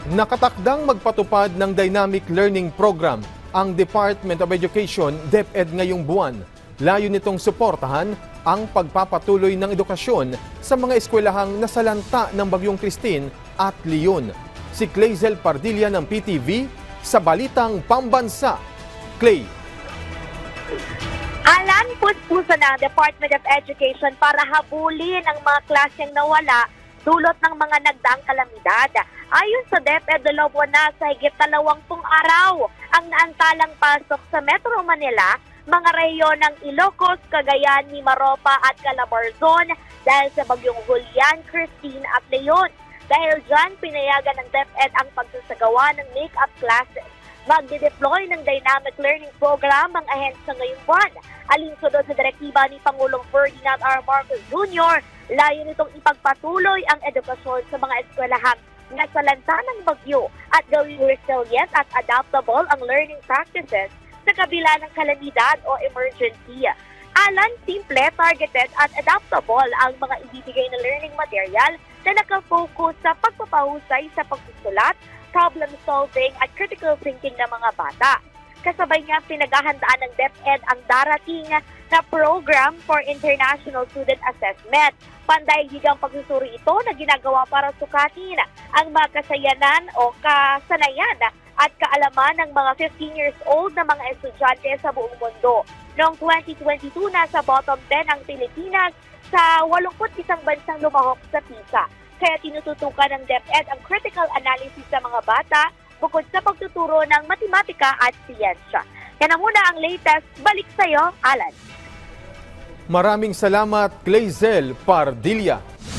Nakatakdang magpatupad ng Dynamic Learning Program ang Department of Education, DepEd ngayong buwan. Layo nitong suportahan ang pagpapatuloy ng edukasyon sa mga eskwelahang nasalanta ng Bagyong Christine at Leon. Si Clazel Pardilla ng PTV sa Balitang Pambansa. Clay. Alan, puspuso ng Department of Education para habulin ang mga klasyeng nawala dulot ng mga nagdaang kalamidad. Ayon sa DepEd, dalawa na sa higit 20 araw ang naantalang pasok sa Metro Manila, mga rehiyon ng Ilocos, Cagayan, Mimaropa at Calabarzon dahil sa bagyong Julian, Christine at Leon. Dahil dyan, pinayagan ng DepEd ang pagsasagawa ng make-up classes. Magde-deploy ng Dynamic Learning Program ang ahensya ngayong buwan. Alinsunod sa direktiba ni Pangulong Ferdinand R. Marcos Jr., layo nitong ipagpatuloy ang edukasyon sa mga eskwelahang nasalanta ng bagyo at gawing resilient at adaptable ang learning practices sa kabila ng kalamidad o emergency. Alan, simple, targeted at adaptable ang mga ibibigay na learning material na nakafocus sa pagpapahusay sa pagsusulat, problem solving at critical thinking ng mga bata. Kasabay niya pinaghahandaan ng DepEd ang darating na program for International Student Assessment. Pandaigdigang pagsusuri ito na ginagawa para sukatin ang mga kasayanan o kasanayan at kaalaman ng mga 15 years old na mga estudyante sa buong mundo. Noong 2022, nasa bottom 10 ang Pilipinas sa 81 bansang lumahok sa PISA. Kaya tinututukan ng DepEd ang critical analysis sa mga bata bukod sa pagtuturo ng matematika at siyensya. Yan na muna ang latest. Balik sa'yo, Alan. Maraming salamat, Clazel Pardilla.